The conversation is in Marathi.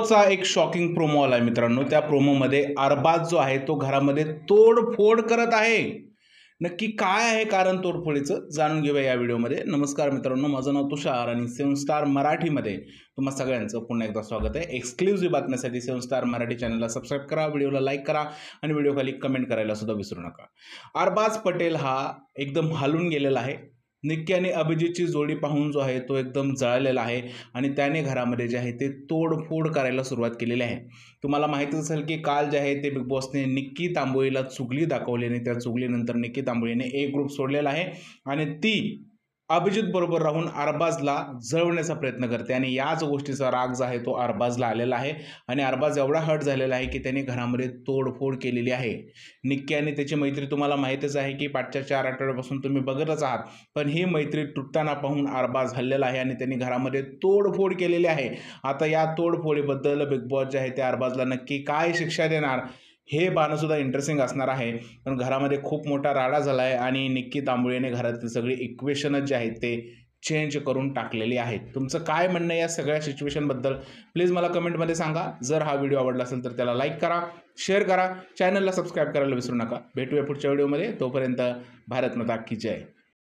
चा एक शॉकिंग प्रोमो आलाय मित्रांनो. त्या प्रोमोमध्ये अरबाज जो आहे तो घरामध्ये तोडफोड करत आहे. नक्की काय आहे कारण तोडफोडीचं जाणून घेऊया या व्हिडिओमध्ये. नमस्कार मित्रांनो, माझं नाव तुषार आणि 7 स्टार मराठीमध्ये तुम्हा सगळ्यांचं पुन्हा एकदा स्वागत आहे. एक्सक्लुझिव्ह बातम्यांसाठी 7 स्टार मराठी चॅनलला सबस्क्राईब करा, व्हिडिओला लाईक करा आणि व्हिडिओ खाली कमेंट करायला सुद्धा विसरू नका. अरबाज पटेल हा एकदम हालून गेलेला आहे. निक्की आणि अभिजितची जोडी पाहून जो आहे तो एकदम जळलेला आहे आणि त्याने घरामध्ये जे आहे ते तोडफोड करायला सुरुवात केलेली आहे. तुम्हाला माहितीच असेल की काल जे आहे ते बिग बॉसने निक्की तांबोळीला चुगली दाखवली आणि त्या चुगलीनंतर निक्की तांबोळीने एक ग्रुप सोडलेला आहे आणि ती अभिजित बरोबर राहून अरबाजला जळवण्याचा प्रयत्न करते आणि याच गोष्टीचा राग जो आहे तो अरबाजला आलेला आहे आणि अरबाज एवढा हर्ट झालेला आहे की त्याने घरामध्ये तोडफोड केलेली आहे. निक्की आणि त्याची मैत्री तुम्हाला माहितीच आहे की पाठच्या 4 आठवड्यापासून तुम्ही बघतच आहात, पण ही मैत्री तुटताना पाहून अरबाज हल्लेला आहे आणि त्यांनी घरामध्ये तोडफोड केलेली आहे. आता या तोडफोडीबद्दल बिग बॉस जे आहे ते अरबाजला नक्की काय शिक्षा देणार हे पाहणंसुद्धा इंटरेस्टिंग असणार आहे. पण घरामध्ये खूप मोठा राडा झाला आहे आणि निक्की तांबोळीने घरातील सगळी इक्वेशनच जे आहेत ते चेंज करून टाकलेली आहेत. तुमचं काय म्हणणं या सगळ्या सिच्युएशनबद्दल प्लीज मला कमेंटमध्ये सांगा. जर हा व्हिडिओ आवडला असेल तर त्याला लाईक करा, शेअर करा, चॅनलला सबस्क्राईब करायला विसरू नका. भेटूया पुढच्या व्हिडिओमध्ये. तोपर्यंत भारत माता की जय.